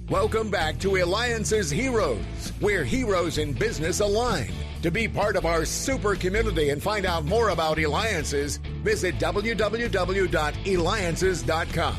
Welcome back to Eliances Heroes, where heroes in business align. To be part of our super community and find out more about Eliances, visit www.Eliances.com.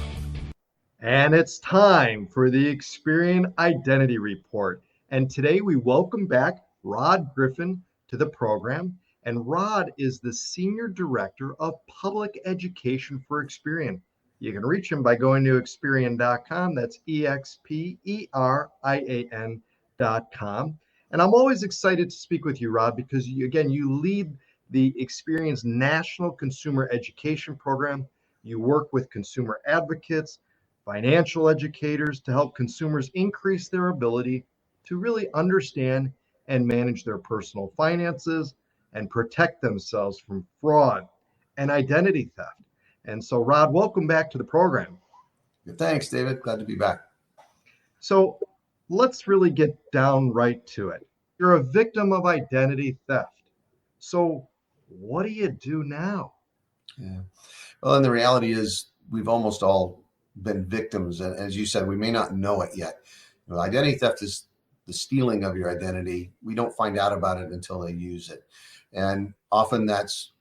And it's time for the Experian Identity Report. And today we welcome back Rod Griffin to the program. And Rod is the Senior Director of Public Education for Experian. You can reach him by going to Experian.com. That's Experian.com. And I'm always excited to speak with you, Rod, because you lead the Experian's National Consumer Education Program. You work with consumer advocates, financial educators to help consumers increase their ability to really understand and manage their personal finances and protect themselves from fraud and identity theft. And so, Rod, welcome back to the program. Thanks, David. Glad to be back. So let's really get down right to it. You're a victim of identity theft. So what do you do now? Yeah. Well, and the reality is we've almost all been victims. And as you said, we may not know it yet. Identity theft is the stealing of your identity. We don't find out about it until they use it. And often that's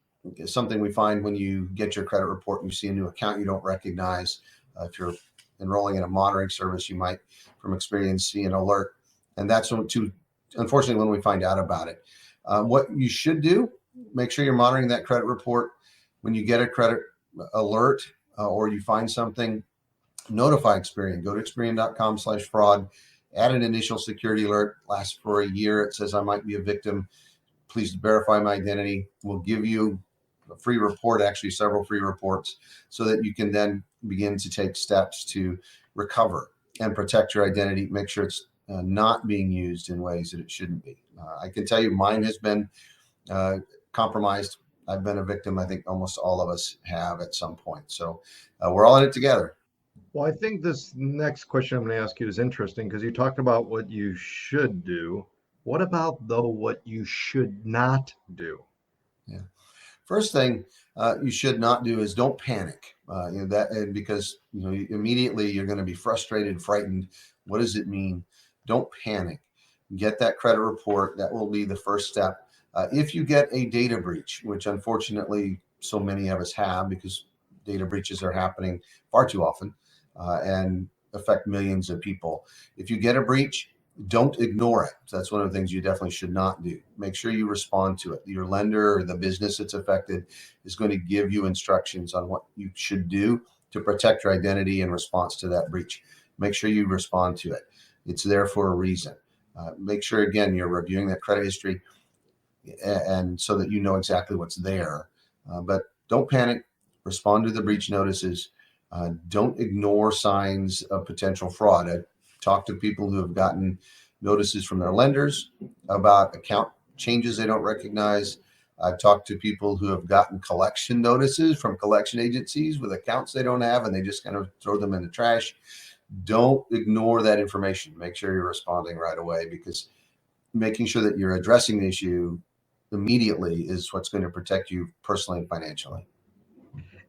something we find when you get your credit report and you see a new account you don't recognize. If you're enrolling in a monitoring service, you might, from experience, see an alert. And that's unfortunately when we find out about it. What you should do, make sure you're monitoring that credit report. When you get a credit alert or you find something, notify Experian. Go to Experian.com/fraud. Add an initial security alert. Lasts for a year. It says I might be a victim. Please verify my identity. We'll give you a free report, actually several free reports, so that you can then begin to take steps to recover and protect your identity. Make sure it's not being used in ways that it shouldn't be. I can tell you mine has been compromised. I've been a victim. I think almost all of us have at some point. So we're all in it together. Well, I think this next question I'm going to ask you is interesting because you talked about what you should do. What about, though, what you should not do? Yeah. First thing you should not do is don't panic. Because immediately you're going to be frustrated, frightened. What does it mean? Don't panic. Get that credit report. That will be the first step. If you get a data breach, which unfortunately so many of us have, because data breaches are happening far too often and affect millions of people. If you get a breach, don't ignore it. So that's one of the things you definitely should not do. Make sure you respond to it. Your lender or the business that's affected is going to give you instructions on what you should do to protect your identity in response to that breach. Make sure you respond to it. It's there for a reason. Make sure, again, you're reviewing that credit history and so that you know exactly what's there. But don't panic. Respond to the breach notices. Don't ignore signs of potential fraud. Talk to people who have gotten notices from their lenders about account changes they don't recognize. I've talked to people who have gotten collection notices from collection agencies with accounts they don't have, and they just kind of throw them in the trash. Don't ignore that information. Make sure you're responding right away, because making sure that you're addressing the issue immediately is what's going to protect you personally and financially.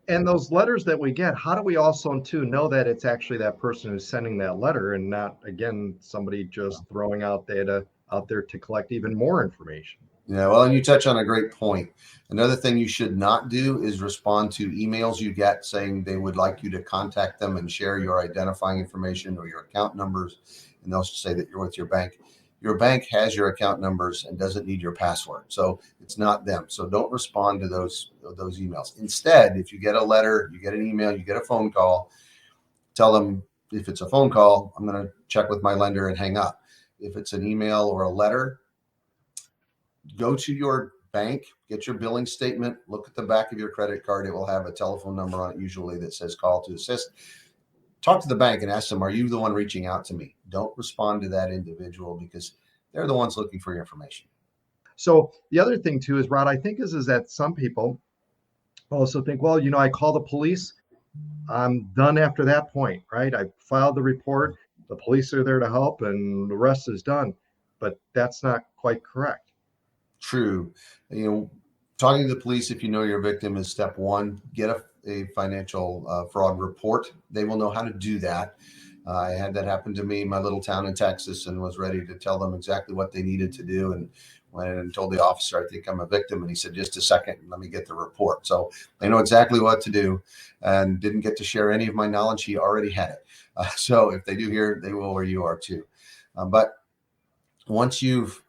And those letters that we get, how do we also too know that it's actually that person who's sending that letter and not, again, somebody just throwing out data out there to collect even more information? Yeah, well, and you touch on a great point. Another thing you should not do is respond to emails you get saying they would like you to contact them and share your identifying information or your account numbers, and they'll say that you're with your bank. Your bank has your account numbers and doesn't need your password, so it's not them. So don't respond to those emails. Instead, if you get a letter, you get an email, you get a phone call, tell them, if it's a phone call, I'm going to check with my lender and hang up. If it's an email or a letter, go to your bank, get your billing statement, look at the back of your credit card. It will have a telephone number on it usually that says call to assist. Talk to the bank and ask them, are you the one reaching out to me? Don't respond to that individual, because they're the ones looking for your information. So the other thing too is, Rod, I think is that some people also think, well, I call the police, I'm done after that point, right? I filed the report, the police are there to help, and the rest is done. But that's not quite correct. True. Talking to the police, if you know you're a victim, is step one. Get a financial fraud report. They will know how to do that. I had that happen to me in my little town in Texas and was ready to tell them exactly what they needed to do. And went in and told the officer, I think I'm a victim. And he said, just a second, let me get the report. So they know exactly what to do, and didn't get to share any of my knowledge. He already had it. So if they do hear, they will where you are too. But once you've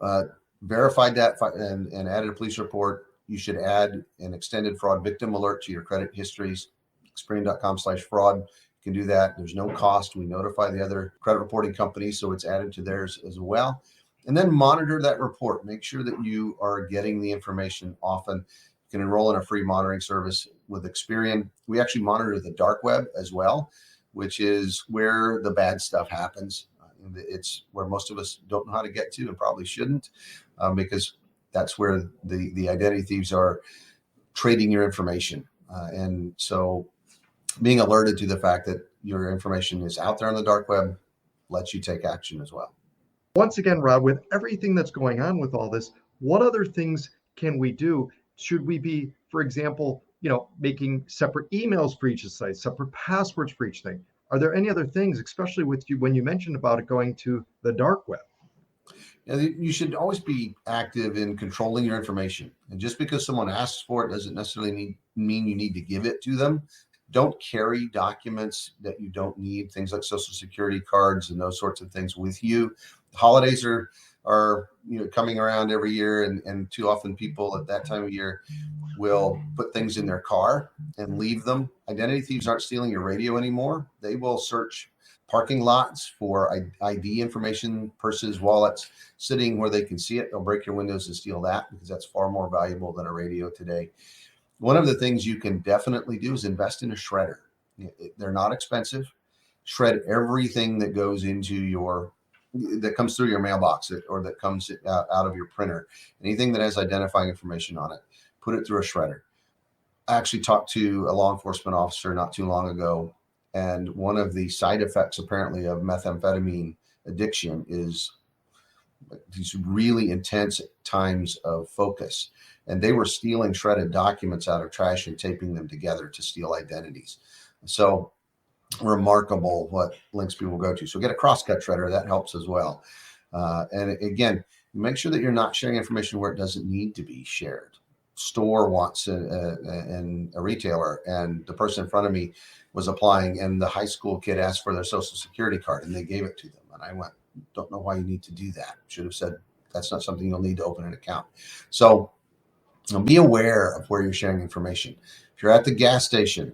verified that and added a police report, you should add an extended fraud victim alert to your credit histories. Experian.com/fraud. You can do that. There's no cost. We notify the other credit reporting companies, so it's added to theirs as well. And then monitor that report. Make sure that you are getting the information often. You can enroll in a free monitoring service with Experian. We actually monitor the dark web as well, which is where the bad stuff happens. It's where most of us don't know how to get to and probably shouldn't, because that's where the identity thieves are trading your information. And so being alerted to the fact that your information is out there on the dark web lets you take action as well. Once again, Rob, with everything that's going on with all this, what other things can we do? Should we be, for example, making separate emails for each site, separate passwords for each thing? Are there any other things, especially with you when you mentioned about it going to the dark web? You should always be active in controlling your information. And just because someone asks for it doesn't necessarily mean you need to give it to them. Don't carry documents that you don't need, things like Social Security cards and those sorts of things with you. The holidays are coming around every year, and too often people at that time of year will put things in their car and leave them. Identity thieves aren't stealing your radio anymore. They will search parking lots for ID information, purses, wallets, sitting where they can see it. They'll break your windows and steal that, because that's far more valuable than a radio today. One of the things you can definitely do is invest in a shredder. They're not expensive. Shred everything that goes into that comes through your mailbox or that comes out of your printer. Anything that has identifying information on it, put it through a shredder. I actually talked to a law enforcement officer not too long ago, and one of the side effects apparently of methamphetamine addiction is these really intense times of focus. And they were stealing shredded documents out of trash and taping them together to steal identities. So remarkable what links people go to. So get a crosscut shredder. That helps as well. And again, make sure that you're not sharing information where it doesn't need to be shared. Store wants a retailer, and the person in front of me was applying, and the high school kid asked for their Social Security card, and they gave it to them. And I went, don't know why you need to do that. Should have said, that's not something you'll need to open an account. So be aware of where you're sharing information. If you're at the gas station,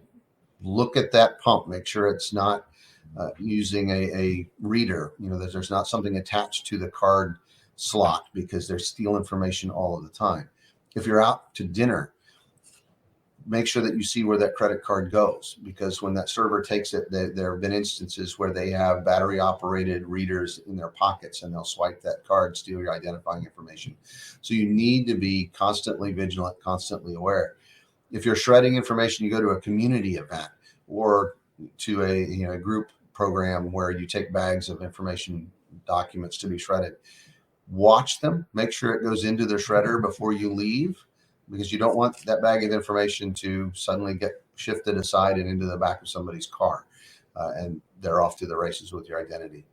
look at that pump. Make sure it's not using a reader, that there's not something attached to the card slot, because they steal information all of the time. If you're out to dinner, make sure that you see where that credit card goes, because when that server takes it, there have been instances where they have battery operated readers in their pockets, and they'll swipe that card, steal your identifying information. So you need to be constantly vigilant, constantly aware. If you're shredding information, you go to a community event or to a group program where you take bags of information documents to be shredded. Watch them, make sure it goes into the shredder before you leave, because you don't want that bag of information to suddenly get shifted aside and into the back of somebody's car, and they're off to the races with your identity.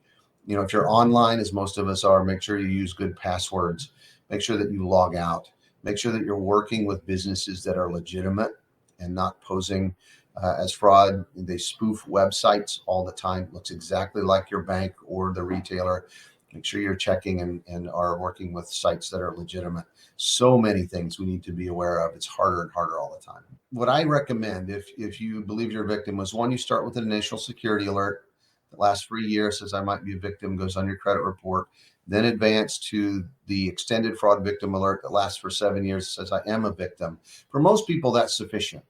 If you're online, as most of us are, make sure you use good passwords. Make sure that you log out. Make sure that you're working with businesses that are legitimate and not posing as fraud. They spoof websites all the time. Looks exactly like your bank or the retailer. Make sure you're checking and are working with sites that are legitimate. So many things we need to be aware of. It's harder and harder all the time. What I recommend, if you believe you're a victim, is one, you start with an initial security alert that lasts for a year, says I might be a victim, goes on your credit report. Then advance to the extended fraud victim alert that lasts for 7 years, says I am a victim. For most people, that's sufficient.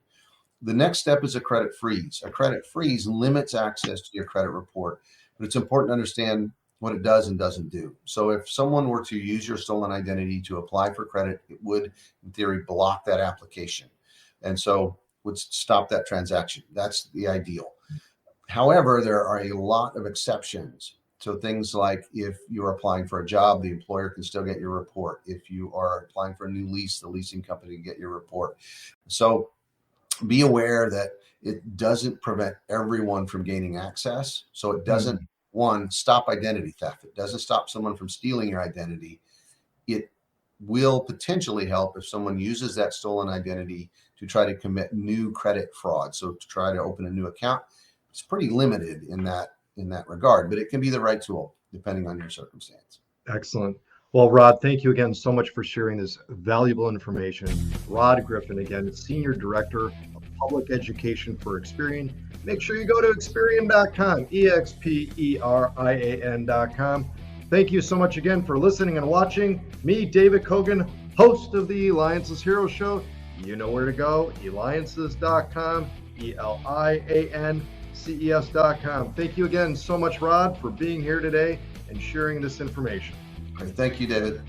The next step is a credit freeze. A credit freeze limits access to your credit report, but it's important to understand what it does and doesn't do. So if someone were to use your stolen identity to apply for credit, it would, in theory, block that application. And so would stop that transaction. That's the ideal. However, there are a lot of exceptions. So things like if you're applying for a job, the employer can still get your report. If you are applying for a new lease, the leasing company can get your report. So be aware that it doesn't prevent everyone from gaining access. So it doesn't one, stop identity theft. It doesn't stop someone from stealing your identity. It will potentially help if someone uses that stolen identity to try to commit new credit fraud. So to try to open a new account, it's pretty limited in that regard, but it can be the right tool depending on your circumstance. Excellent. Well, Rod, thank you again so much for sharing this valuable information. Rod Griffin, again, Senior Director of Public Education for Experian. Make sure you go to Experian.com, Experian.com. Thank you so much again for listening and watching. Me, David Kogan, host of the Eliances Hero Show. You know where to go, Eliances.com, Eliances.com. Thank you again so much, Rod, for being here today and sharing this information. Great. Thank you, David.